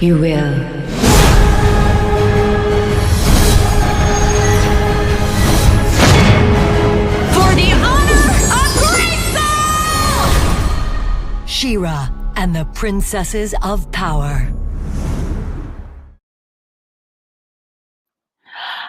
You will. For the honor of Grayskull! She-Ra and the Princesses of Power.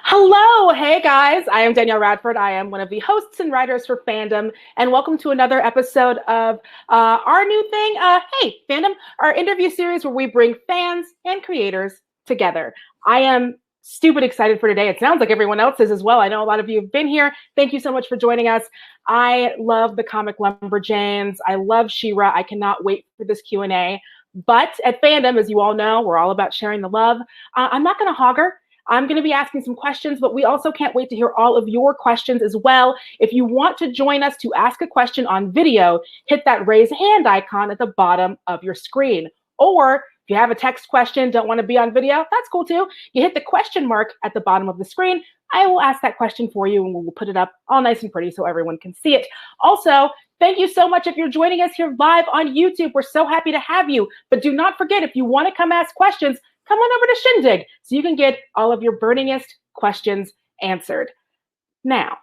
Hello, hey guys, I am Danielle Radford. I am one of the hosts and writers for Fandom, and welcome to another episode of our new thing, Hey Fandom, our interview series where we bring fans and creators together. I am stupid excited for today. It sounds like everyone else is as well. I know a lot of you have been here. Thank you so much for joining us. I love the comic Lumberjanes. I love She-Ra. I cannot wait for this Q&A. But at Fandom, as you all know, we're all about sharing the love. I'm not going to hog her. I'm going to be asking some questions, but we also can't wait to hear all of your questions as well. If you want to join us to ask a question on video, hit that raise hand icon at the bottom of your screen. Or if you have a text question, don't want to be on video, that's cool too. You hit the question mark at the bottom of the screen. I will ask that question for you and we'll put it up all nice and pretty so everyone can see it. Also, thank you so much if you're joining us here live on YouTube. We're so happy to have you. But do not forget, if you want to come ask questions, come on over to Shindig so you can get all of your burningest questions answered. Now,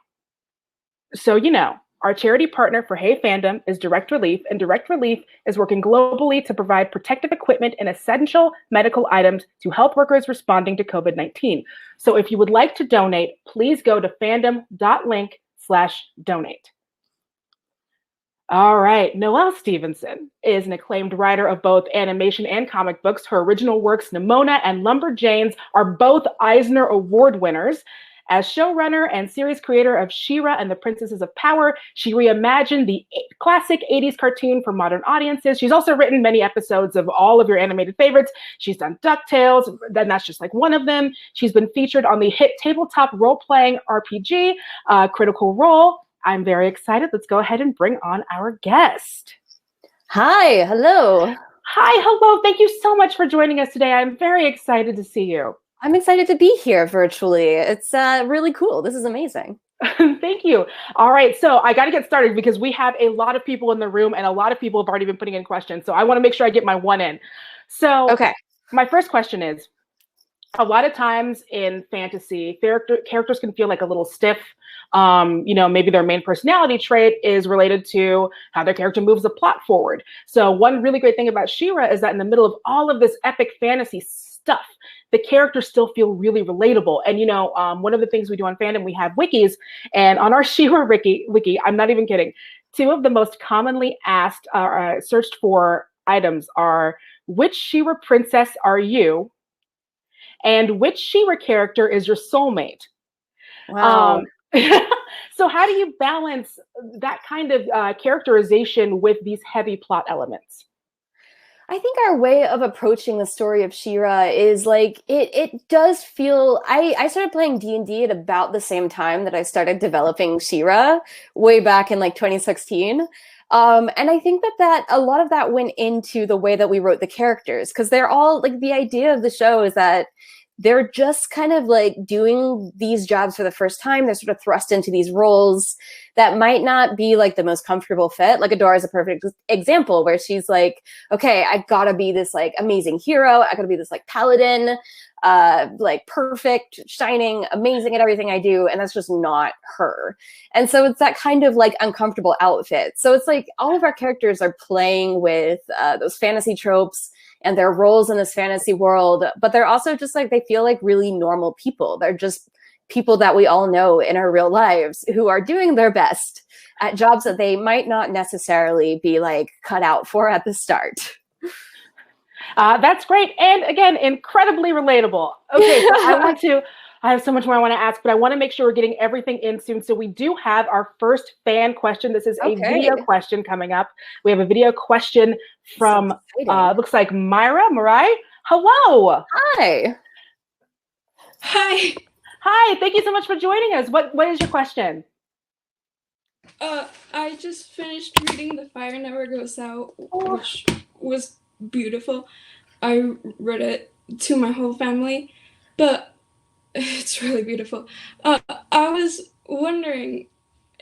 so you know, our charity partner for Hey Fandom is Direct Relief, and Direct Relief is working globally to provide protective equipment and essential medical items to health workers responding to COVID-19. So if you would like to donate, please go to fandom.link/donate. All right, Noelle Stevenson is an acclaimed writer of both animation and comic books. Her original works, Nimona and Lumberjanes, are both Eisner Award winners. As showrunner and series creator of She-Ra and the Princesses of Power, she reimagined the classic 80s cartoon for modern audiences. She's also written many episodes of all of your animated favorites. She's done DuckTales, then that's just like one of them. She's been featured on the hit tabletop role-playing RPG, Critical Role. I'm very excited. Let's go ahead and bring on our guest. Hi, hello. Hi, hello. Thank you so much for joining us today. I'm very excited to see you. I'm excited to be here virtually. It's really cool. This is amazing. Thank you. All right, so I got to get started because we have a lot of people in the room and a lot of people have already been putting in questions. So I want to make sure I get my one in. So okay. My first question is, a lot of times in fantasy, characters can feel like a little stiff. Maybe their main personality trait is related to how their character moves the plot forward. So one really great thing about She-Ra is that in the middle of all of this epic fantasy stuff, the characters still feel really relatable. And, one of the things we do on Fandom, we have wikis. And on our She-Ra wiki, I'm not even kidding, 2 of the most commonly asked, searched for items are, which She-Ra princess are you? And which She-Ra character is your soulmate? Wow. So how do you balance that kind of characterization with these heavy plot elements? I think our way of approaching the story of She-Ra is like, it does feel, I started playing D&D at about the same time that I started developing She-Ra, way back in like 2016. And I think that a lot of that went into the way that we wrote the characters, because they're all like, the idea of the show is that they're just kind of like doing these jobs for the first time. They're sort of thrust into these roles that might not be like the most comfortable fit. Like Adora is a perfect example where she's like, okay, I gotta be this like amazing hero. I gotta be this like paladin, like perfect, shining, amazing at everything I do. And that's just not her. And so it's that kind of like uncomfortable outfit. So it's like all of our characters are playing with those fantasy tropes and their roles in this fantasy world, but they're also just like, they feel like really normal people. They're just people that we all know in our real lives who are doing their best at jobs that they might not necessarily be like cut out for at the start. That's great. And again, incredibly relatable. Okay, so I have so much more I want to ask, but I want to make sure we're getting everything in soon. So we do have our first fan question. This is a video question coming up. We have a video question from, looks like Mirai. Hello. Hi. Hi. Hi, thank you so much for joining us. What is your question? I just finished reading The Fire Never Goes Out, which was beautiful. I read it to my whole family, but it's really beautiful. I was wondering,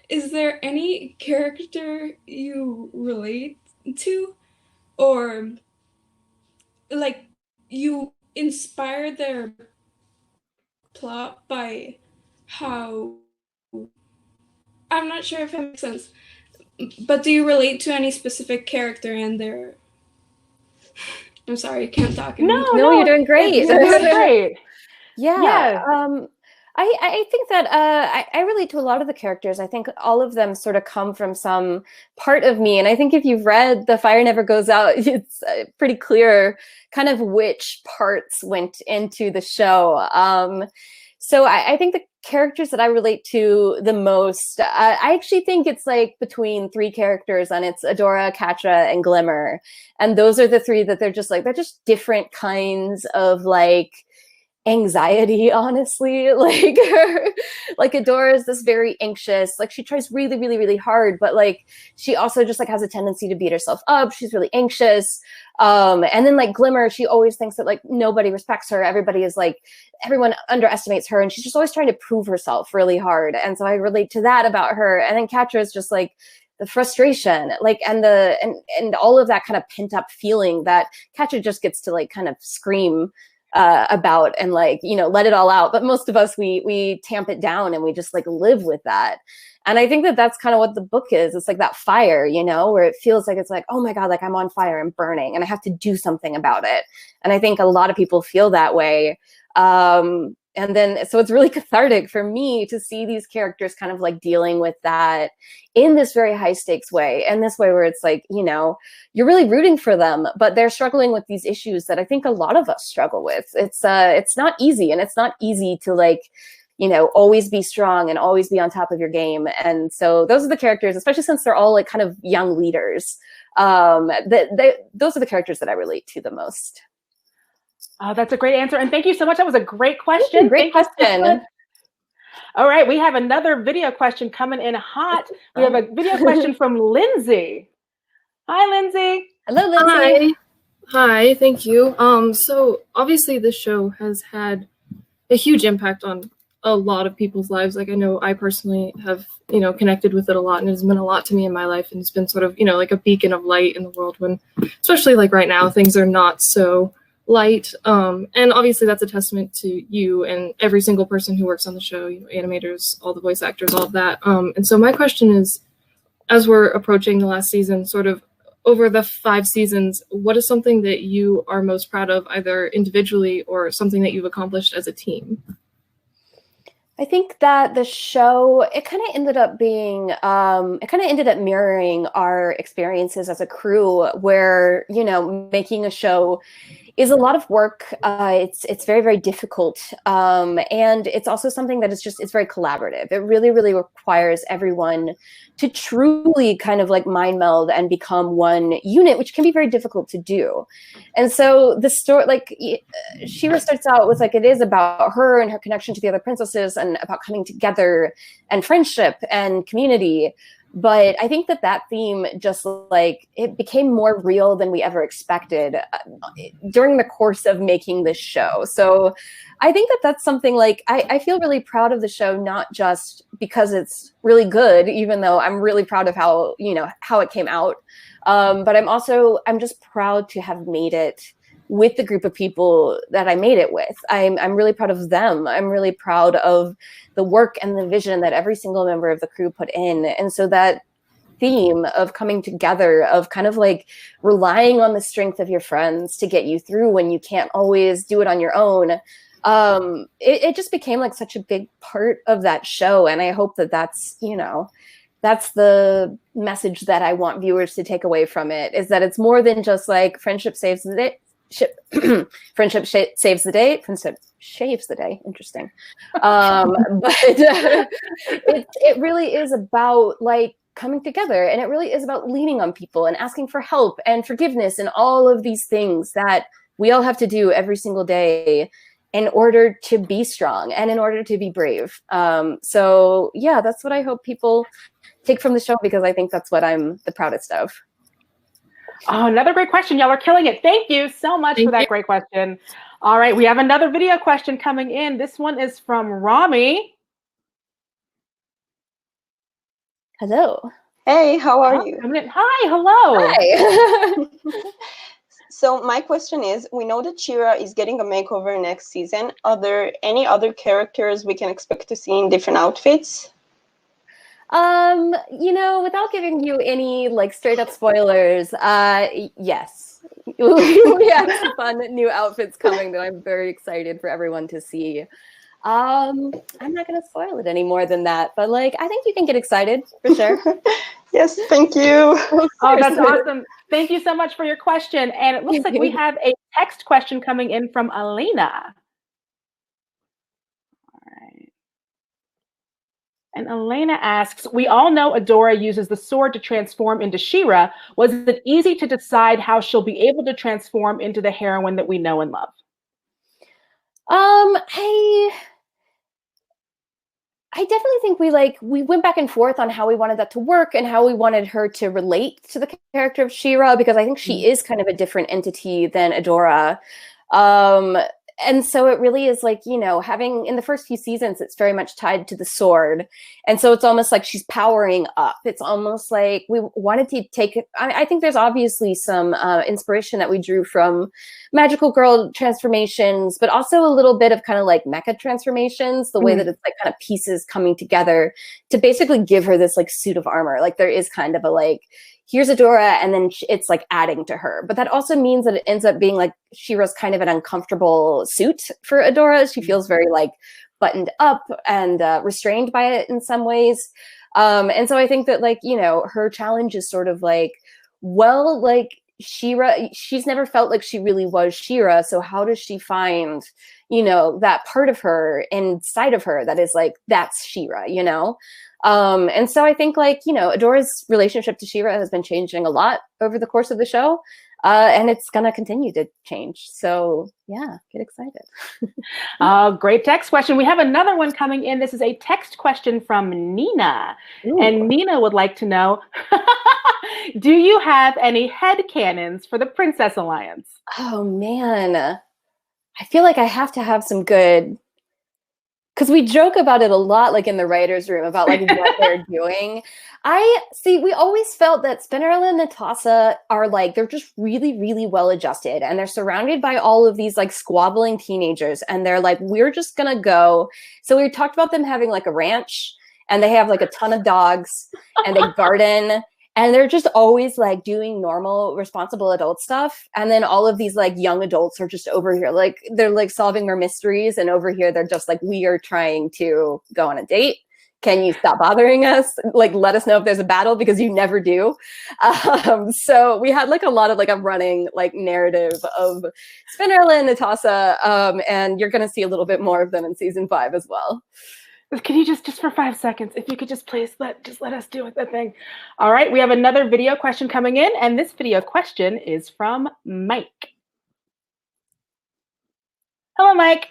is there any character you relate to, or like you inspire their plot by how, I'm not sure if it makes sense, but do you relate to any specific character in their, I'm sorry, I can't talk anymore. No, you're doing great. You're doing great. Yeah. I think that I relate to a lot of the characters. I think all of them sort of come from some part of me. And I think if you've read The Fire Never Goes Out, it's pretty clear kind of which parts went into the show. So I think the characters that I relate to the most, I actually think it's like between three characters, and it's Adora, Catra, and Glimmer. And those are the three that they're just different kinds of like anxiety, honestly. Like like Adora is this very anxious, like she tries really, really, really hard, but like she also just like has a tendency to beat herself up. She's really anxious. And then like Glimmer, she always thinks that like nobody respects her. Everyone underestimates her, and she's just always trying to prove herself really hard. And so I relate to that about her. And then Catra is just like the frustration, like, and all of that kind of pent up feeling that Catra just gets to like kind of scream about and like, you know, let it all out. But most of us, we tamp it down and we just like live with that. And I think that that's kind of what the book is. It's like that fire, you know, where it feels like it's like, oh my God, like I'm on fire, I'm burning, and I have to do something about it. And I think a lot of people feel that way. And then, so it's really cathartic for me to see these characters kind of like dealing with that in this very high stakes way, and this way where it's like, you know, you're really rooting for them, but they're struggling with these issues that I think a lot of us struggle with. It's not easy, and it's not easy to like, you know, always be strong and always be on top of your game. And so those are the characters, especially since they're all like kind of young leaders. Those are the characters that I relate to the most. Oh, that's a great answer. And thank you so much. That was a great question. Great question. All right. We have another video question coming in hot. We have a video question from Lindsay. Hi, Lindsay. Hello, Lindsay. Hi, thank you. So obviously this show has had a huge impact on a lot of people's lives. Like I know I personally have, you know, connected with it a lot, and it's meant a lot to me in my life. And it's been sort of, you know, like a beacon of light in the world when, especially like right now, things are not so light. And obviously that's a testament to you and every single person who works on the show, you know, animators, all the voice actors, all of that. And so my question is, as we're approaching the last season, sort of over the 5 seasons, what is something that you are most proud of, either individually or something that you've accomplished as a team? I think that the show, it kind of ended up mirroring our experiences as a crew, where, you know, making a show is a lot of work. It's very, very difficult. And it's also something that it's very collaborative. It really, really requires everyone to truly kind of like mind meld and become one unit, which can be very difficult to do. And so the story, like She-Ra starts out with like, it is about her and her connection to the other princesses and about coming together and friendship and community. But I think that theme just like it became more real than we ever expected during the course of making this show. So I think that's something like I feel really proud of the show, not just because it's really good, even though I'm really proud of how it came out. But I'm just proud to have made it with the group of people that I made it with. I'm really proud of them. I'm really proud of the work and the vision that every single member of the crew put in. And so that theme of coming together, of kind of like relying on the strength of your friends to get you through when you can't always do it on your own, it just became like such a big part of that show. And I hope that's the message that I want viewers to take away from it, is that it's more than just like friendship saves the day. Friendship saves the day. Friendship shaves the day. Interesting. But it really is about like coming together, and it really is about leaning on people and asking for help and forgiveness and all of these things that we all have to do every single day in order to be strong and in order to be brave. So yeah, that's what I hope people take from the show, because I think that's what I'm the proudest of. Oh, another great question. Y'all are killing it. Thank you so much for that great question. All right, we have another video question coming in. This one is from Rami. Hello. Hey, how are you? Hi, hello. Hi. So my question is, we know that She-Ra is getting a makeover next season. Are there any other characters we can expect to see in different outfits? Without giving you any like straight up spoilers, yes. We have some fun new outfits coming that I'm very excited for everyone to see. I'm not gonna spoil it any more than that, but like I think you can get excited for sure. Yes, thank you. Oh, that's awesome. Thank you so much for your question. And it looks like we have a text question coming in from Elena. All right. And Elena asks, we all know Adora uses the sword to transform into She-Ra. Was it easy to decide how she'll be able to transform into the heroine that we know and love? I definitely think we went back and forth on how we wanted that to work and how we wanted her to relate to the character of She-Ra, because I think she is kind of a different entity than Adora. And so it really is like, having in the first few seasons, it's very much tied to the sword. And so it's almost like she's powering up. It's almost like we wanted to take it. I think there's obviously some inspiration that we drew from magical girl transformations, but also a little bit of kind of like mecha transformations, the way that it's like kind of pieces coming together to basically give her this like suit of armor. Like there is kind of a like, here's Adora, and then it's like adding to her. But that also means that it ends up being like She-Ra's kind of an uncomfortable suit for Adora. She feels very like buttoned up and restrained by it in some ways. And so I think that like, her challenge is sort of like, well, like She-Ra, she's never felt like she really was She-Ra. So how does she find, that part of her inside of her that is like, that's She-Ra, and so I think like, Adora's relationship to She-Ra has been changing a lot over the course of the show. And it's going to continue to change. So yeah, get excited. Great text question. We have another one coming in. This is a text question from Nina. Ooh. And Nina would like to know, do you have any headcanons for the Princess Alliance? Oh man, I feel like I have to have some good, because we joke about it a lot, like in the writer's room, about like what they're doing. We always felt that Spinnerella and Natasa are like, they're just really, really well adjusted. And they're surrounded by all of these like squabbling teenagers. And they're like, we're just going to go. So we talked about them having like a ranch, and they have like a ton of dogs and they garden. And they're just always like doing normal, responsible adult stuff. And then all of these like young adults are just over here, like they're like solving their mysteries. And over here, they're just like, we are trying to go on a date. Can you stop bothering us? Like, let us know if there's a battle, because you never do. So we had like a lot of like a running like narrative of Spinnerella and Natasa. And you're going to see a little bit more of them in season 5 as well. Can you just for 5 seconds, if you could just please let us do it, that thing. All right, we have another video question coming in, and this video question is from Mike. Hello, Mike.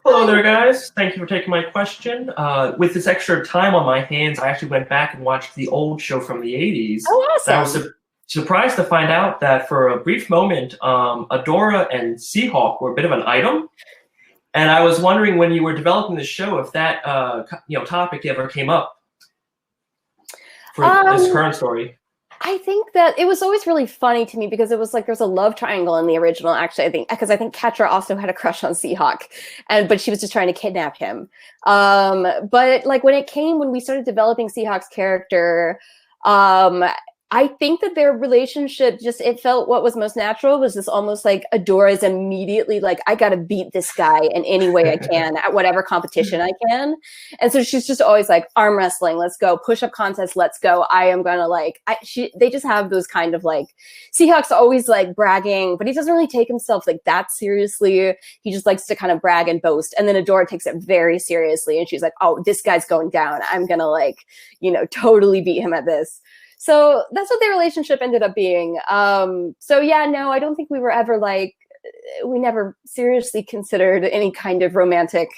Hello there, guys. Thank you for taking my question. With this extra time on my hands, I actually went back and watched the old show from the 80s. Oh, awesome. I was surprised to find out that for a brief moment, Adora and Seahawk were a bit of an item. And I was wondering, when you were developing the show, if that topic ever came up for this current story. I think that it was always really funny to me, because it was like there's a love triangle in the original. Actually, I think because Catra also had a crush on Seahawk, but she was just trying to kidnap him. But like when we started developing Seahawk's character, I think that their relationship it felt what was most natural was just almost like Adora's immediately like, I got to beat this guy in any way I can at whatever competition I can. And so she's just always like, arm wrestling, let's go, push-up contest, let's go. I am going to they just have those kind of like, Seahawk's always like bragging, but he doesn't really take himself like that seriously. He just likes to kind of brag and boast. And then Adora takes it very seriously. And she's like, oh, this guy's going down. I'm going to totally beat him at this. So that's what their relationship ended up being. So yeah, no, I don't think we were ever we never seriously considered any kind of romantic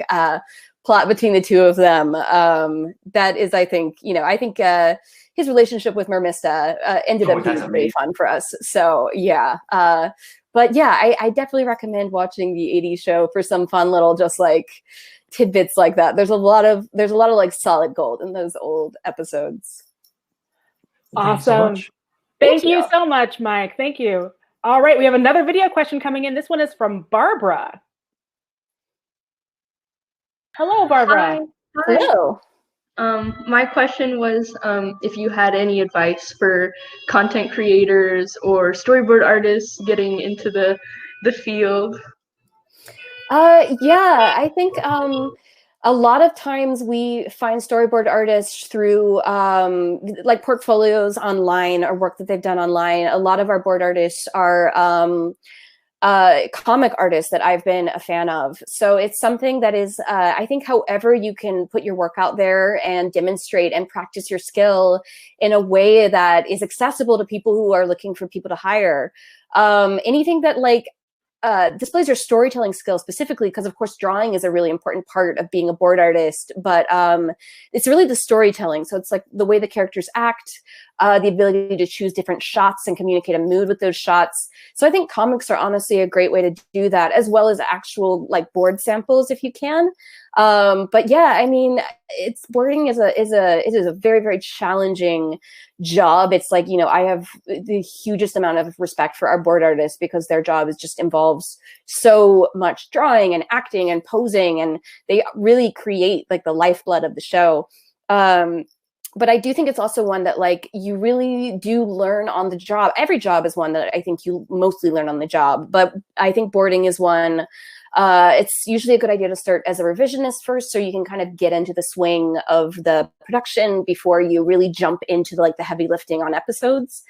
plot between the two of them. That is, I think, his relationship with Mermista ended up being really fun for us. So yeah. But yeah, I definitely recommend watching the 80s show for some fun little just like tidbits like that. There's a lot of like solid gold in those old episodes. Awesome. Thank you so much, Mike. Thank you. All right, we have another video question coming in. This one is from Barbara. Hello, Barbara. Hi. Hello. My question was if you had any advice for content creators or storyboard artists getting into the field. Yeah, I think a lot of times we find storyboard artists through like portfolios online or work that they've done online. A lot of our board artists are comic artists that I've been a fan of. So it's something that is, I think, however you can put your work out there and demonstrate and practice your skill in a way that is accessible to people who are looking for people to hire. Anything that like displays your storytelling skills specifically, because of course drawing is a really important part of being a board artist, but it's really the storytelling. So it's like the way the characters act, the ability to choose different shots and communicate a mood with those shots. So I think comics are honestly a great way to do that, as well as actual like board samples if you can. But yeah, I mean, boarding is a very, very challenging job. It's like, you know, I have the hugest amount of respect for our board artists because their job is just involves so much drawing and acting and posing, and they really create like the lifeblood of the show. But I do think it's also one that like you really do learn on the job. Every job is one that I think you mostly learn on the job, but I think boarding is one. It's usually a good idea to start as a revisionist first, so you can kind of get into the swing of the production before you really jump into like the heavy lifting on episodes.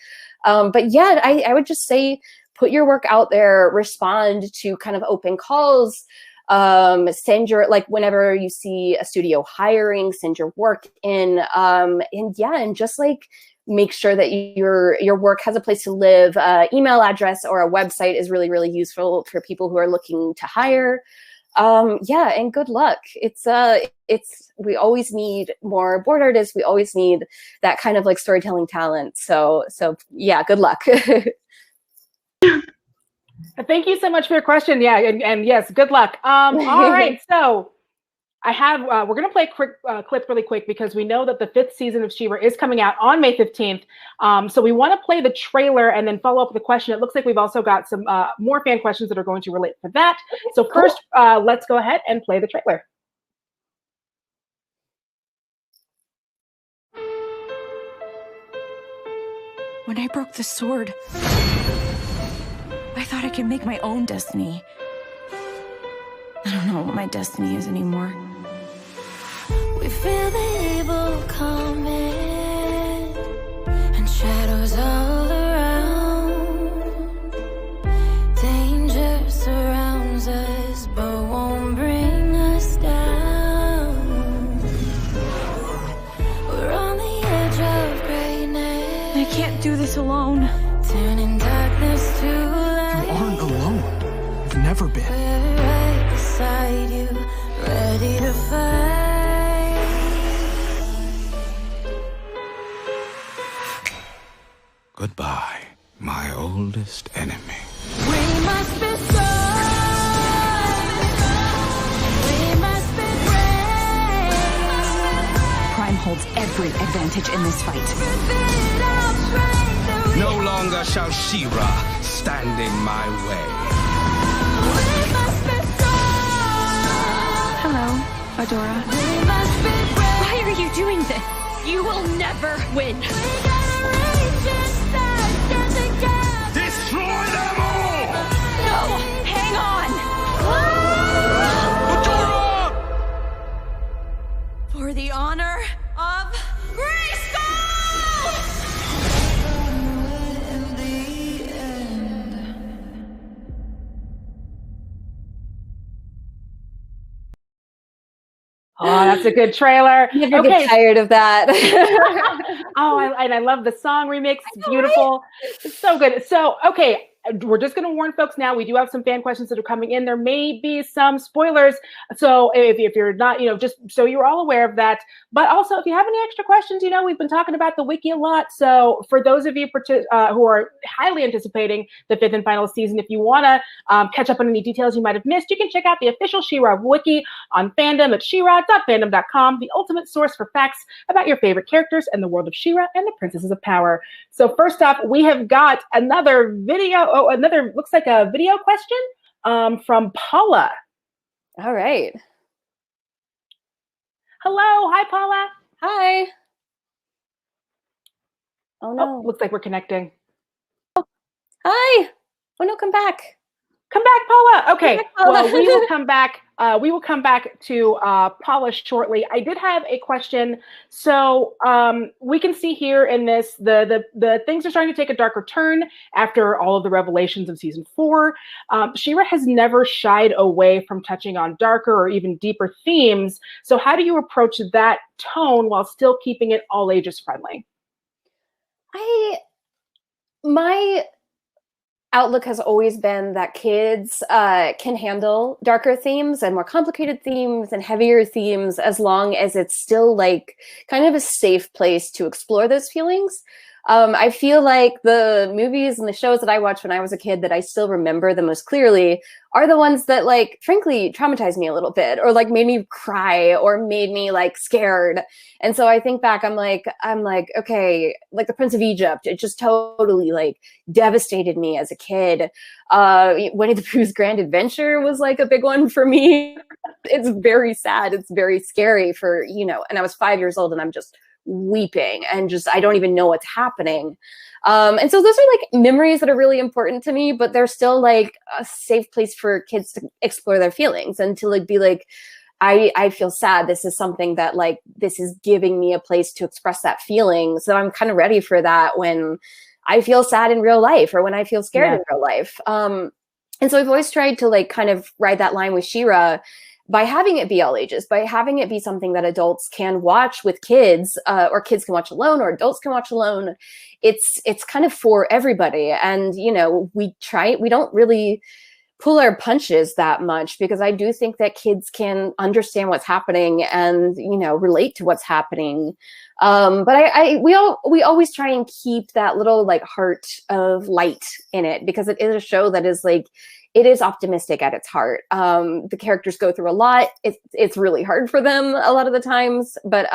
But yeah, I would just say put your work out there, respond to kind of open calls, send your, like whenever you see a studio hiring, send your work in, and just like make sure that your work has a place to live. Email address or a website is really, really useful for people who are looking to hire. Yeah, and good luck. We always need more board artists. We always need that kind of like storytelling talent. So yeah, good luck. Thank you so much for your question. Yeah, and yes, good luck. All right, so I have, we're going to play a quick clip really quick because we know that the 5th season of She-Ra is coming out on May 15th. So we want to play the trailer and then follow up with the question. It looks like we've also got some more fan questions that are going to relate to that. So first, let's go ahead and play the trailer. When I broke the sword, I thought I could make my own destiny. I don't know what my destiny is anymore. We feel the evil coming, and shadows all around. Danger surrounds us, but won't bring us down. We're on the edge of greatness. I can't do this alone. Turning darkness to light. You aren't alone. You've never been. We're right beside you, ready to fight. Goodbye, my oldest enemy. We must be strong. We must be brave. Prime holds every advantage in this fight. No longer shall She-Ra stand in my way. We must be strong. Hello, Adora. We must be brave. Why are you doing this? You will never win. We gotta reach inside, stand together. Destroy them all! No, hang on. Adora! For the honor of Grayskull! Oh, that's a good trailer. Never get tired of that. I love the song remix. It's beautiful. It's so good. So, okay, we're just going to warn folks now. We do have some fan questions that are coming in. There may be some spoilers. So if you're not, just so you're all aware of that. But also, if you have any extra questions, we've been talking about the wiki a lot. So for those of you who are highly anticipating the 5th and final season, if you want to catch up on any details you might have missed, you can check out the official She-Ra wiki on Fandom at shera.fandom.com, the ultimate source for facts about your favorite characters and the world of She-Ra and the Princesses of Power. So first off, we have got another video another, looks like a video question from Paula. All right. Hello. Hi, Paula. Hi. Oh, no. Looks like we're connecting. Hi. Oh, no, come back. Come back, Paula. Okay. Come back, Paula. Well, we will come back. We will come back to Paula shortly. I did have a question. So we can see here in this, the things are starting to take a darker turn after all of the revelations of season 4. She-Ra has never shied away from touching on darker or even deeper themes. So how do you approach that tone while still keeping it all ages friendly? My outlook has always been that kids can handle darker themes and more complicated themes and heavier themes as long as it's still like kind of a safe place to explore those feelings. I feel like the movies and the shows that I watched when I was a kid that I still remember the most clearly are the ones that, like, frankly, traumatized me a little bit, or like made me cry or made me like scared. And so I think back, I'm like, okay, like the Prince of Egypt, it just totally like devastated me as a kid. Winnie the Pooh's Grand Adventure was like a big one for me. It's very sad. It's very scary for, you know, and I was 5 years old and I'm just weeping and just, I don't even know what's happening. And so those are like memories that are really important to me, but they're still like a safe place for kids to explore their feelings and to like be like, I feel sad. This is something that like, this is giving me a place to express that feeling. So I'm kind of ready for that when I feel sad in real life or when I feel scared in real life. And so I've always tried to like kind of ride that line with She-Ra by having it be all ages, by having it be something that adults can watch with kids, or kids can watch alone, or adults can watch alone. It's kind of for everybody. And, you know, we don't really pull our punches that much because I do think that kids can understand what's happening and, you know, relate to what's happening. But we always try and keep that little like heart of light in it because it is a show that is like, it is optimistic at its heart. The characters go through a lot. It's really hard for them a lot of the times, but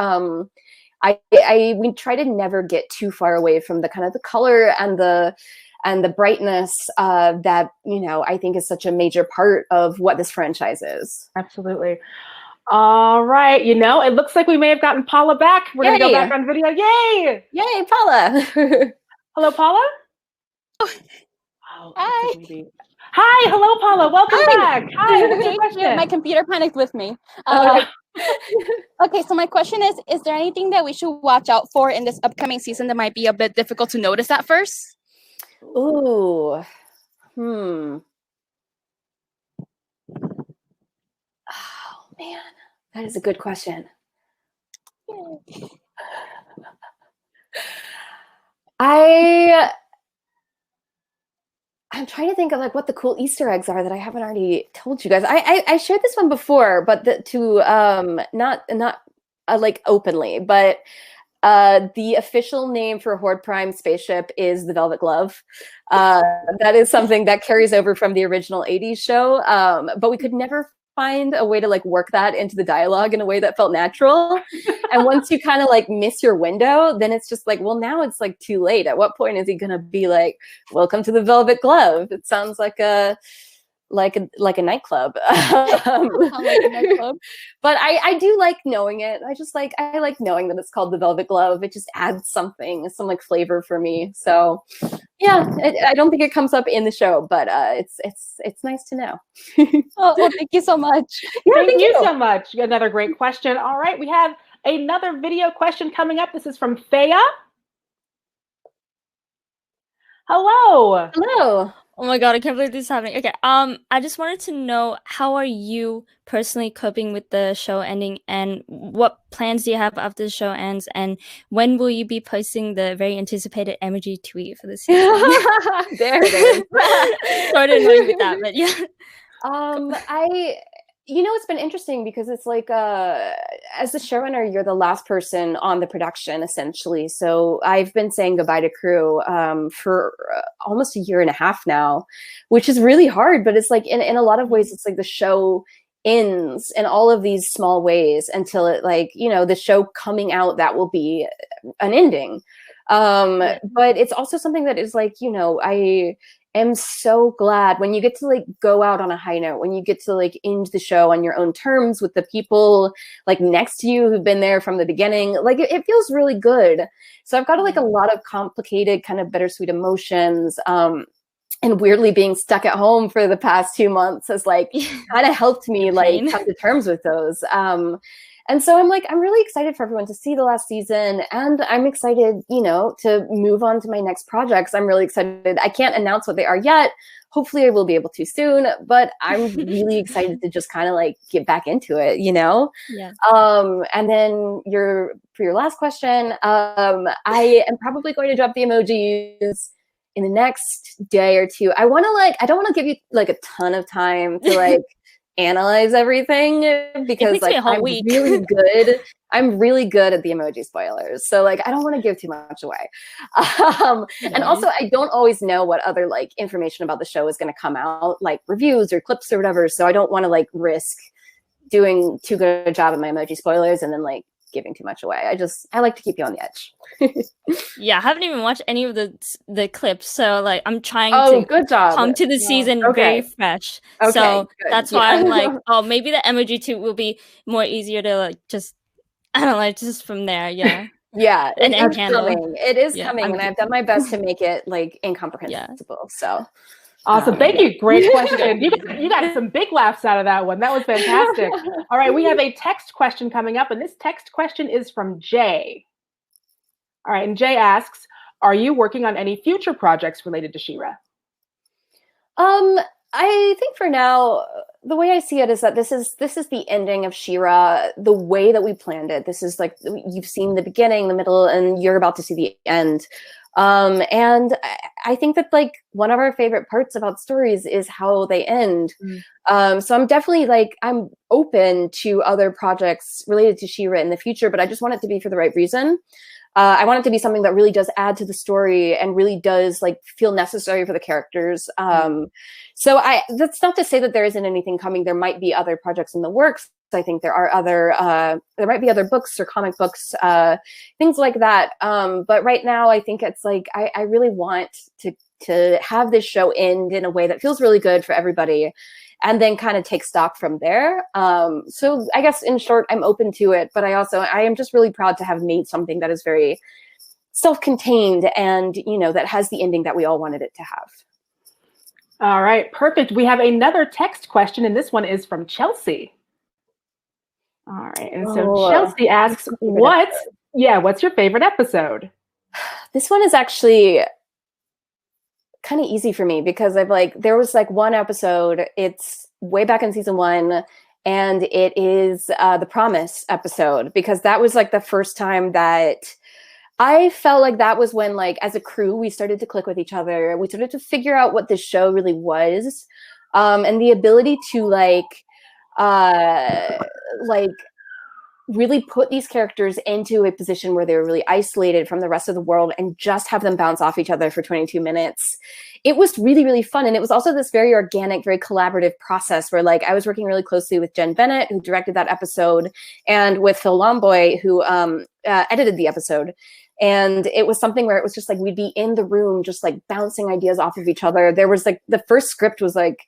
we try to never get too far away from the kind of the color and the brightness that, you know, I think is such a major part of what this franchise is. Absolutely. All right. You know, it looks like we may have gotten Paula back. We're going to go back on video. Yay! Yay, Paula. Hello, Paula? Oh, hi. Hi. Hello, Paula. Welcome back. Hi. What's your question? My computer panicked with me. Okay, so my question is there anything that we should watch out for in this upcoming season that might be a bit difficult to notice at first? Ooh. Oh, man. That is a good question. I'm trying to think of like what the cool Easter eggs are that I haven't already told you guys. I shared this one before, but not like openly, but the official name for Horde Prime spaceship is the Velvet Glove. That is something that carries over from the original 80s show, but we could never find a way to like work that into the dialogue in a way that felt natural. And once you kind of like miss your window, then it's just like, well, now it's like too late. At what point is he gonna be like, welcome to the Velvet Glove? It sounds like a nightclub. But I do like knowing it. I like knowing that it's called the Velvet Glove. It just adds some like flavor for me. So yeah, I don't think it comes up in the show, but it's nice to know. Well, thank you so much. Yeah, thank you so much. Another great question. All right, we have another video question coming up. This is from Thea. Hello. Hello. Oh my god, I can't believe this is happening. Okay, I just wanted to know, how are you personally coping with the show ending, and what plans do you have after the show ends, and when will you be posting the very anticipated emoji tweet for the season? There it is. Sort of annoying with that, but yeah. You know, it's been interesting because it's like, as the showrunner, you're the last person on the production, essentially. So I've been saying goodbye to crew for almost a year and a half now, which is really hard. But it's like, in a lot of ways, it's like the show ends in all of these small ways until it, like, you know, the show coming out, that will be an ending. But it's also something that is like, you know, am so glad when you get to like go out on a high note, when you get to like end the show on your own terms with the people like next to you who've been there from the beginning. Like it feels really good. So I've got like a lot of complicated kind of bittersweet emotions. And weirdly being stuck at home for the past 2 months has like kind of helped me like come to terms with those. And so I'm really excited for everyone to see the last season, and I'm excited, you know, to move on to my next projects. I'm really excited. I can't announce what they are yet. Hopefully I will be able to soon, but I'm really excited to just kind of like get back into it, you know? Yeah. And then for your last question, I am probably going to drop the emojis in the next day or two. I don't want to give you like a ton of time to like analyze everything, because like I'm really good at the emoji spoilers. So like I don't want to give too much away. And also I don't always know what other like information about the show is going to come out, like reviews or clips or whatever. So I don't want to like risk doing too good a job at my emoji spoilers and then like giving too much away. I like to keep you on the edge. Yeah, I haven't even watched any of the clips, so like I'm trying to good job. come to the season very fresh. Okay, so good. that's why I'm like, oh, maybe the emoji too will be more easier to like just, I don't know, just from there. Yeah. Yeah, and it's handle. coming. It is coming, and I've done my best to make it like incomprehensible. So awesome. Thank you. Great question. You got some big laughs out of that one. That was fantastic. All right, we have a text question coming up, and this text question is from Jay. All right, and Jay asks, are you working on any future projects related to She-Ra? I think for now, the way I see it is that this is the ending of She-Ra, the way that we planned it. This is like, you've seen the beginning, the middle, and you're about to see the end. And I think that like one of our favorite parts about stories is how they end. So I'm definitely like, I'm open to other projects related to She-Ra in the future, but I just want it to be for the right reason. I want it to be something that really does add to the story and really does like feel necessary for the characters. So that's not to say that there isn't anything coming. There might be other projects in the works. I think there are there might be other books or comic books, things like that. But right now I think it's like, I really want to have this show end in a way that feels really good for everybody, and then kind of take stock from there. So I guess in short, I'm open to it, but I am just really proud to have made something that is very self-contained and, you know, that has the ending that we all wanted it to have. All right, perfect. We have another text question, and this one is from Chelsea. All right, and so Chelsea asks, what's your favorite episode? This one is actually kind of easy for me because there was like one episode, it's way back in season 1, and it is the Promise episode, because that was like the first time that I felt like that was when, like, as a crew, we started to click with each other. We started to figure out what this show really was, and the ability to really put these characters into a position where they were really isolated from the rest of the world and just have them bounce off each other for 22 minutes. It was really, really fun. And it was also this very organic, very collaborative process where like I was working really closely with Jen Bennett, who directed that episode, and with Phil Lomboy, who edited the episode. And it was something where it was just like, we'd be in the room, just like bouncing ideas off of each other. There was like, the first script was like,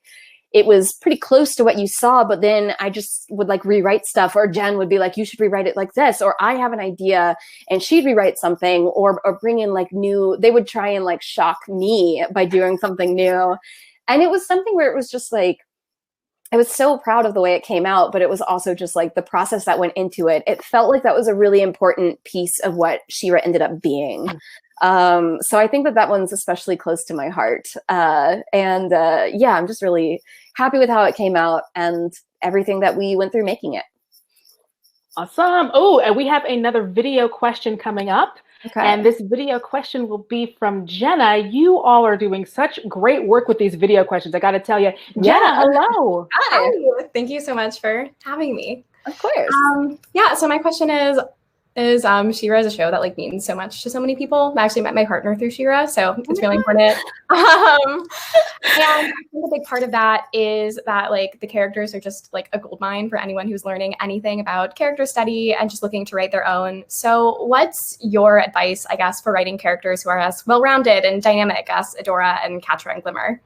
it was pretty close to what you saw, but then I just would like rewrite stuff, or Jen would be like, you should rewrite it like this, or I have an idea, and she'd rewrite something, or bring in like new, they would try and like shock me by doing something new. And it was something where it was just like, I was so proud of the way it came out, but it was also just like the process that went into it. It felt like that was a really important piece of what She-Ra ended up being. So I think that one's especially close to my heart. Yeah, I'm just really happy with how it came out and everything that we went through making it. Awesome. Oh, and we have another video question coming up. Okay. And this video question will be from Jenna. You all are doing such great work with these video questions. I got to tell you, Jenna, hello. Hi. Thank you so much for having me. Of course. Yeah, so my question is, is She-Ra is a show that like means so much to so many people. I actually met my partner through She-Ra, so it's really important. And I think a big part of that is that like the characters are just like a goldmine for anyone who's learning anything about character study and just looking to write their own. So what's your advice, I guess, for writing characters who are as well-rounded and dynamic as Adora and Catra and Glimmer?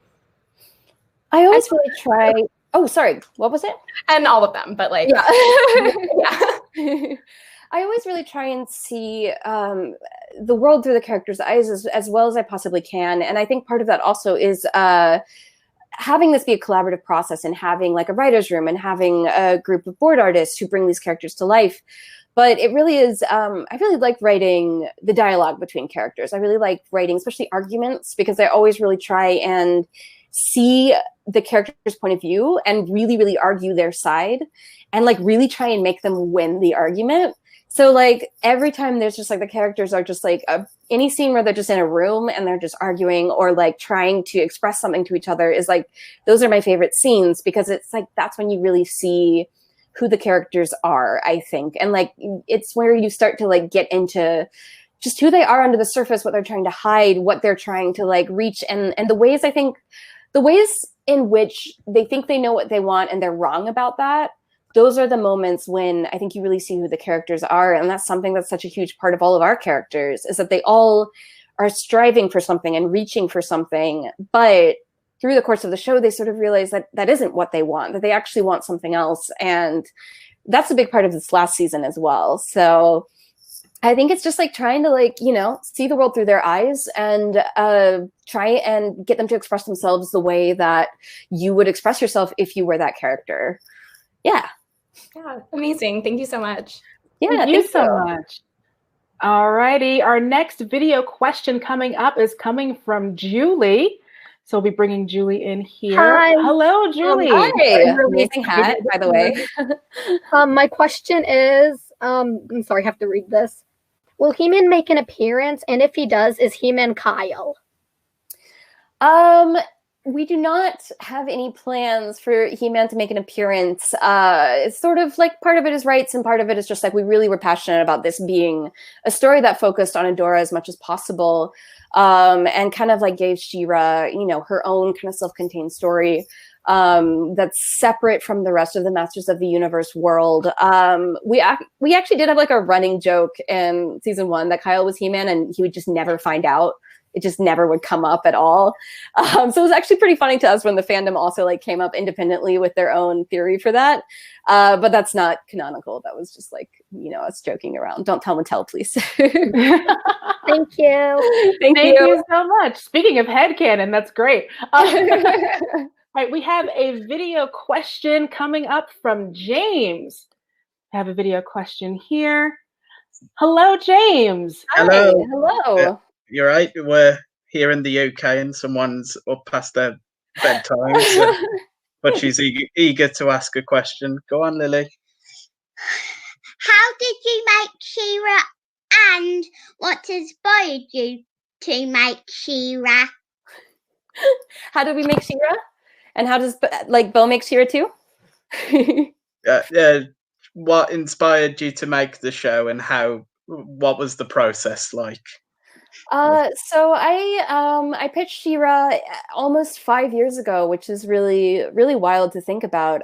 I always really try. Oh, sorry. What was it? And all of them, but like yeah. yeah. I always really try and see the world through the characters' eyes as well as I possibly can. And I think part of that also is having this be a collaborative process and having like a writer's room and having a group of board artists who bring these characters to life. But it really is, I really like writing the dialogue between characters. I really like writing, especially arguments, because I always really try and see the character's point of view and really, really argue their side and like really try and make them win the argument. So like every time there's just like the characters are just like any scene where they're just in a room and they're just arguing or like trying to express something to each other is like, those are my favorite scenes because it's like, that's when you really see who the characters are, I think. And like, it's where you start to like get into just who they are under the surface, what they're trying to hide, what they're trying to like reach. And the ways I think, the ways in which they think they know what they want and they're wrong about that, those are the moments when I think you really see who the characters are. And that's something that's such a huge part of all of our characters is that they all are striving for something and reaching for something. But through the course of the show, they sort of realize that that isn't what they want, that they actually want something else. And that's a big part of this last season as well. So I think it's just like trying to like, you know, see the world through their eyes and try and get them to express themselves the way that you would express yourself if you were that character. Yeah. Yeah, amazing. Thank you so much. Yeah, thank you so much. All righty. Our next video question coming up is coming from Julie. So we'll be bringing Julie in here. Hi. Hello, Julie. Hi. Amazing hat, by the way. My question is, I'm sorry, I have to read this. Will He-Man make an appearance? And if he does, is He-Man Kyle? We do not have any plans for He-Man to make an appearance. It's sort of like part of it is rights and part of it is just like we really were passionate about this being a story that focused on Adora as much as possible and kind of like gave She-Ra, you know, her own kind of self-contained story that's separate from the rest of the Masters of the Universe world. We actually did have like a running joke in season 1 that Kyle was He-Man and he would just never find out. It just never would come up at all. So it was actually pretty funny to us when the fandom also like came up independently with their own theory for that. But that's not canonical. That was just like, you know, us joking around. Don't tell and tell, please. Thank you. Thank you so much. Speaking of headcanon, that's great. Right, we have a video question coming up from James. I have a video question here. Hello, James. Hello. Hi. Hello. You're right. We're here in the UK and someone's up past their bedtime, so, but she's eager to ask a question. Go on, Lily. How did you make She-Ra and what inspired you to make She-Ra? How did we make She-Ra? And how does like Bo make She-Ra too? What inspired you to make the show and what was the process like? So I pitched She-Ra almost 5 years ago, which is really, really wild to think about.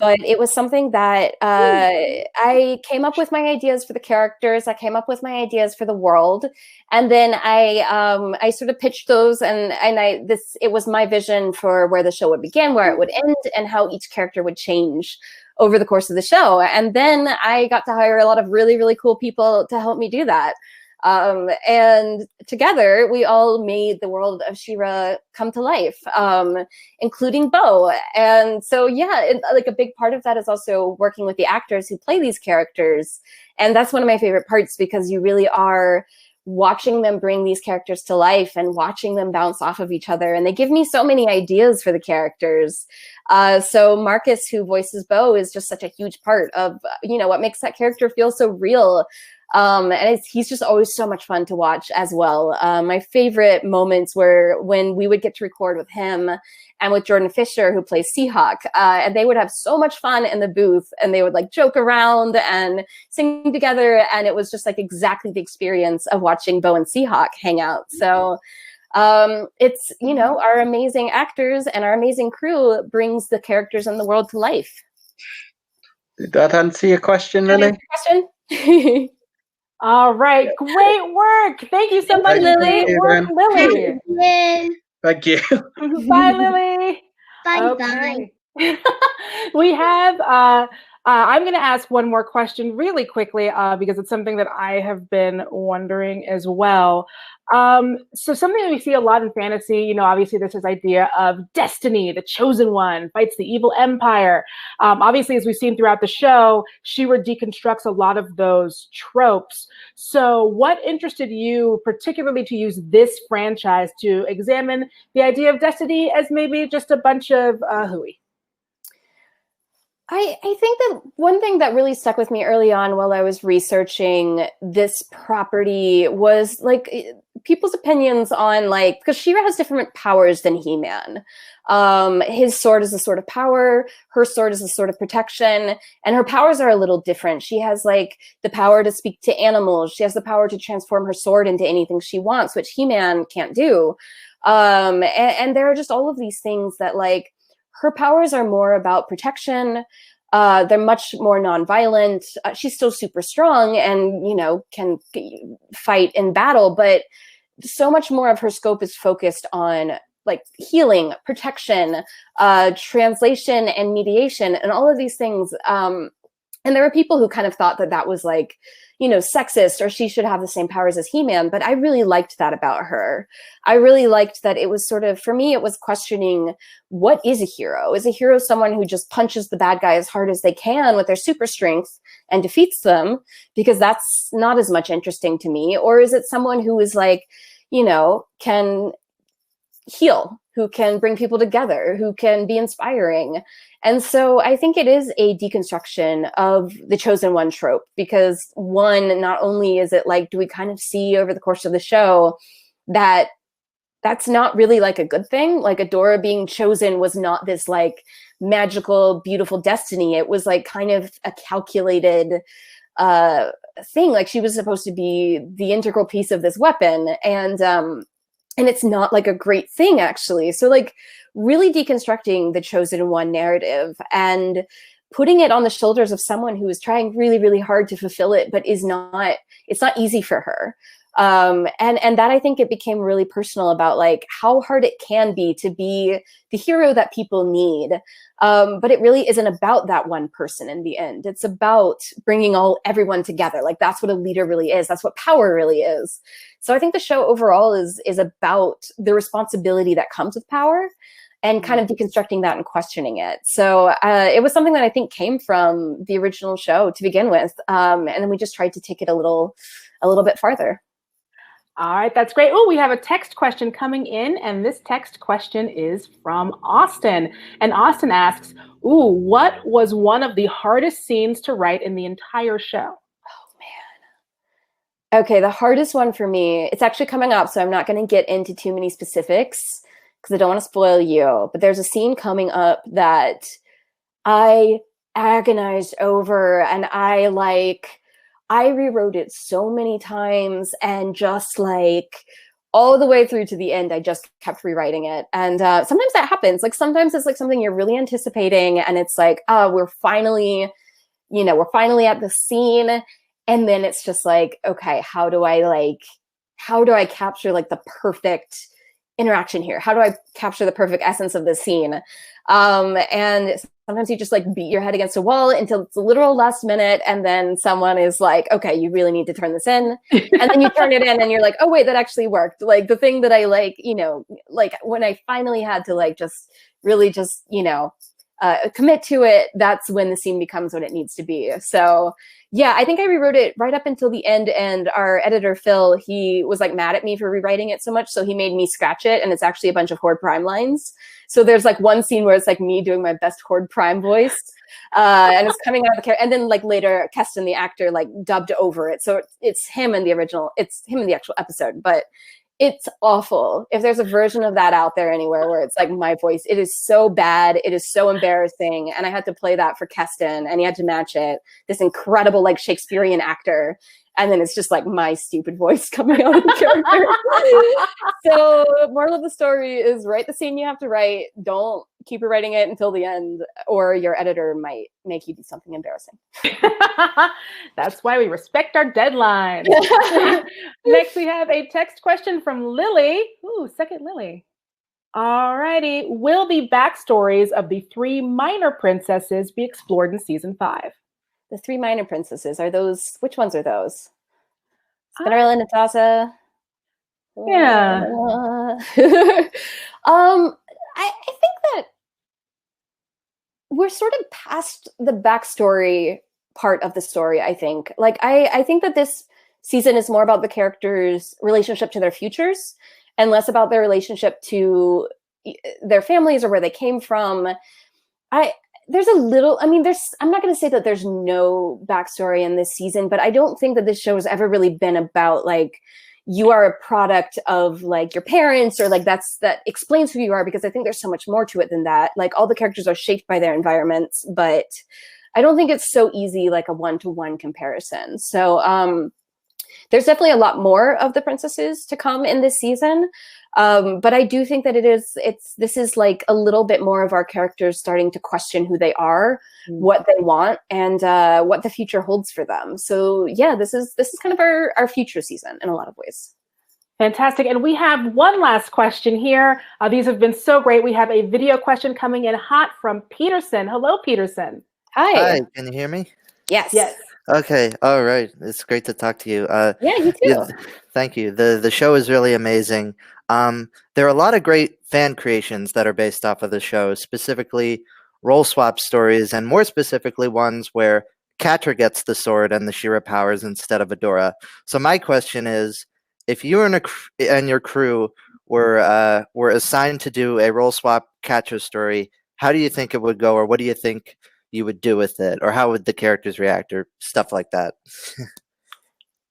But it was something that I came up with my ideas for the characters. I came up with my ideas for the world, and then I sort of pitched those, and it was my vision for where the show would begin, where it would end, and how each character would change over the course of the show. And then I got to hire a lot of really, really cool people to help me do that. And together we all made the world of She-Ra come to life, including Bo. And so, yeah, like a big part of that is also working with the actors who play these characters. And that's one of my favorite parts because you really are watching them bring these characters to life and watching them bounce off of each other. And they give me so many ideas for the characters. So Marcus, who voices Bo, is just such a huge part of, you know, what makes that character feel so real. And he's just always so much fun to watch as well. My favorite moments were when we would get to record with him and with Jordan Fisher, who plays Seahawk, and they would have so much fun in the booth, and they would like joke around and sing together, and it was just like exactly the experience of watching Bo and Seahawk hang out. So it's, you know, our amazing actors and our amazing crew brings the characters in the world to life. Did that answer your question, Lily? Question? All right, great work. Thank you so much, Lily. Great work, Lily. Thank you. Bye, Lily. Bye. We have, I'm going to ask one more question really quickly because it's something that I have been wondering as well. So something that we see a lot in fantasy, you know, obviously there's this idea of destiny, the chosen one fights the evil empire. Obviously, as we've seen throughout the show, She-Ra deconstructs a lot of those tropes. So what interested you particularly to use this franchise to examine the idea of destiny as maybe just a bunch of hooey? I think that one thing that really stuck with me early on while I was researching this property was like people's opinions on like, because She-Ra has different powers than He-Man. His sword is a sword of power, her sword is a sword of protection, and her powers are a little different. She has like the power to speak to animals. She has the power to transform her sword into anything she wants, which He-Man can't do. And there are just all of these things that like, her powers are more about protection. They're much more nonviolent. She's still super strong and, you know, can fight in battle, but so much more of her scope is focused on like healing, protection, translation, and mediation, and all of these things. And there were people who kind of thought that that was like, you know, sexist, or she should have the same powers as He-Man, but I really liked that about her. I really liked that it was sort of, for me, it was questioning, what is a hero? Is a hero someone who just punches the bad guy as hard as they can with their super strength and defeats them? Because that's not as much interesting to me. Or is it someone who is like, you know, can heal, who can bring people together, who can be inspiring? And so I think it is a deconstruction of the chosen one trope, because one, not only is it like, do we kind of see over the course of the show that that's not really like a good thing? Like Adora being chosen was not this like magical, beautiful destiny. It was like kind of a calculated thing. Like she was supposed to be the integral piece of this weapon. And it's not like a great thing, actually. So like really deconstructing the chosen one narrative and putting it on the shoulders of someone who is trying really, really hard to fulfill it, but it's not easy for her. And that I think it became really personal about like how hard it can be to be the hero that people need. But it really isn't about that one person in the end. It's about bringing everyone together. Like that's what a leader really is. That's what power really is. So I think the show overall is about the responsibility that comes with power and kind of deconstructing that and questioning it. So it was something that I think came from the original show to begin with. And then we just tried to take it a little bit farther. All right, that's great. Oh, we have a text question coming in, and this text question is from Austin. And Austin asks, ooh, what was one of the hardest scenes to write in the entire show? Okay, the hardest one for me, it's actually coming up, so I'm not going to get into too many specifics because I don't want to spoil you, but there's a scene coming up that I agonized over, and I rewrote it so many times, and just like all the way through to the end, I just kept rewriting it. And sometimes that happens. Like sometimes it's like something you're really anticipating, and it's like, we're finally at the scene. And then it's just like, okay, how do I capture like the perfect interaction here? How do I capture the perfect essence of this scene? And sometimes you just like beat your head against a wall until it's a literal last minute. And then someone is like, okay, you really need to turn this in. And then you turn it in and you're like, oh wait, that actually worked. Like the thing that I like when I finally had to like just really just, commit to it, that's when the scene becomes what it needs to be. So yeah, I think I rewrote it right up until the end, and our editor Phil, he was like mad at me for rewriting it so much, so he made me scratch it, and it's actually a bunch of Horde Prime lines. So there's like one scene where it's like me doing my best Horde Prime voice, and it's coming out of the character, and then like later Keston, the actor, like dubbed over it, so it's him in the original, it's him in the actual episode, but it's awful. If there's a version of that out there anywhere where it's like my voice, it is so bad. It is so embarrassing. And I had to play that for Keston, and he had to match it. This incredible like Shakespearean actor. And then it's just like my stupid voice coming out of the character. So moral of the story is write the scene you have to write. Don't keep rewriting it until the end, or your editor might make you do something embarrassing. That's why we respect our deadlines. Next, we have a text question from Lily. Ooh, second Lily. All righty. Will the backstories of the 3 minor princesses be explored in season 5? The 3 minor princesses, are those, which ones are those? Cinderella, Natasha? Yeah. I think that we're sort of past the backstory part of the story, I think. Like, I think that this season is more about the characters' relationship to their futures and less about their relationship to their families or where they came from. There's a little, I mean, I'm not going to say that there's no backstory in this season, but I don't think that this show has ever really been about like, you are a product of like your parents, or like that explains who you are, because I think there's so much more to it than that. Like all the characters are shaped by their environments, but I don't think it's so easy, like a one-to-one comparison. So there's definitely a lot more of the princesses to come in this season. But I do think that this is like a little bit more of our characters starting to question who they are, what they want, and what the future holds for them. So yeah, this is kind of our future season in a lot of ways. Fantastic. And we have one last question here. These have been so great. We have a video question coming in hot from Peterson. Hello, Peterson. Hi. Can you hear me? Yes. Yes. Okay. All right. It's great to talk to you. Yeah, you too. Thank you. The show is really amazing. There are a lot of great fan creations that are based off of the show, specifically role swap stories, and more specifically ones where Catra gets the sword and the She-Ra powers instead of Adora. So my question is, if you and your crew were assigned to do a role swap Catra story, how do you think it would go, or what do you think you would do with it, or how would the characters react, or stuff like that?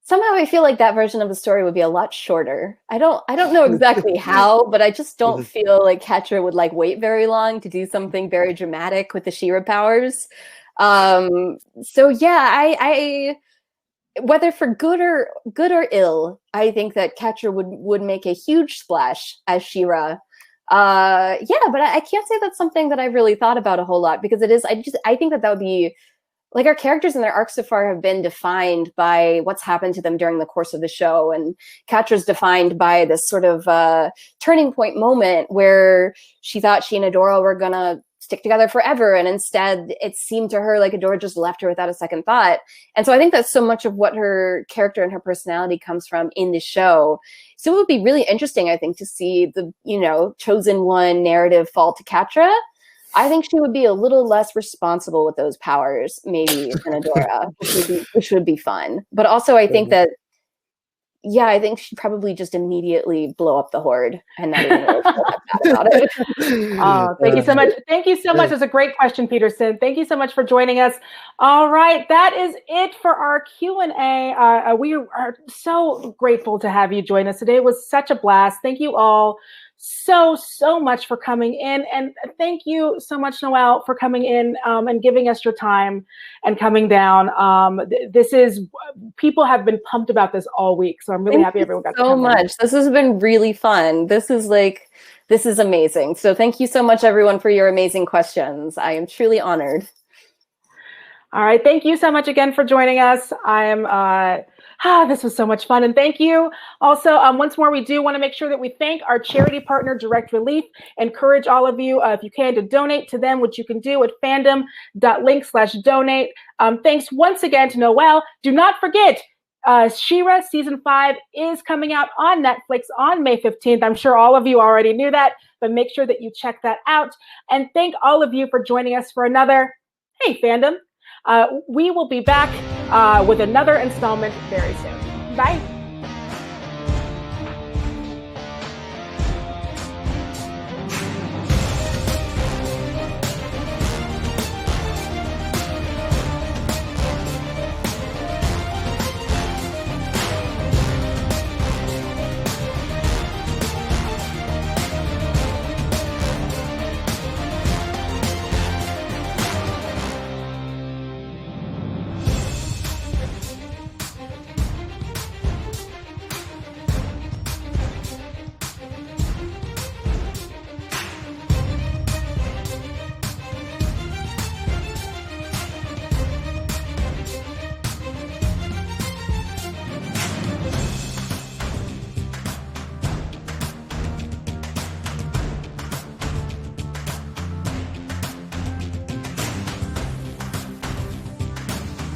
Somehow I feel like that version of the story would be a lot shorter. I don't know exactly how, but I just don't feel like Catra would like wait very long to do something very dramatic with the She-Ra powers. So yeah, I whether for good or ill, I think that Catra would make a huge splash as She-Ra. Yeah, but I can't say that's something that I've really thought about a whole lot, because it is, I think that would be, like, our characters and their arcs so far have been defined by what's happened to them during the course of the show. And Catra's defined by this sort of turning point moment where she thought she and Adora were going to stick together forever. And instead, it seemed to her like Adora just left her without a second thought. And so I think that's so much of what her character and her personality comes from in the show. So it would be really interesting, I think, to see the, chosen one narrative fall to Catra. I think she would be a little less responsible with those powers, maybe, than Adora, which would be fun. But also, I think that, I think she'd probably just immediately blow up the Horde and not even really feel bad about it. Thank you so much. Thank you so much. It's a great question, Peterson. Thank you so much for joining us. All right, that is it for our Q&A. We are so grateful to have you join us today. It was such a blast. Thank you all so much for coming in, and thank you so much, Noelle, for coming in and giving us your time and coming down. People have been pumped about this all week, so I'm really happy everyone got to come so much. This has been really fun. This is amazing. So thank you so much, everyone, for your amazing questions. I am truly honored. All right, thank you so much again for joining us. This was so much fun. And thank you. Also, once more, we do want to make sure that we thank our charity partner, Direct Relief. Encourage all of you, if you can, to donate to them, which you can do at fandom.link/donate. Thanks once again to Noelle. Do not forget, She-Ra Season 5 is coming out on Netflix on May 15th. I'm sure all of you already knew that. but make sure that you check that out. And thank all of you for joining us for another Hey Fandom. We will be back with another installment very soon. Bye.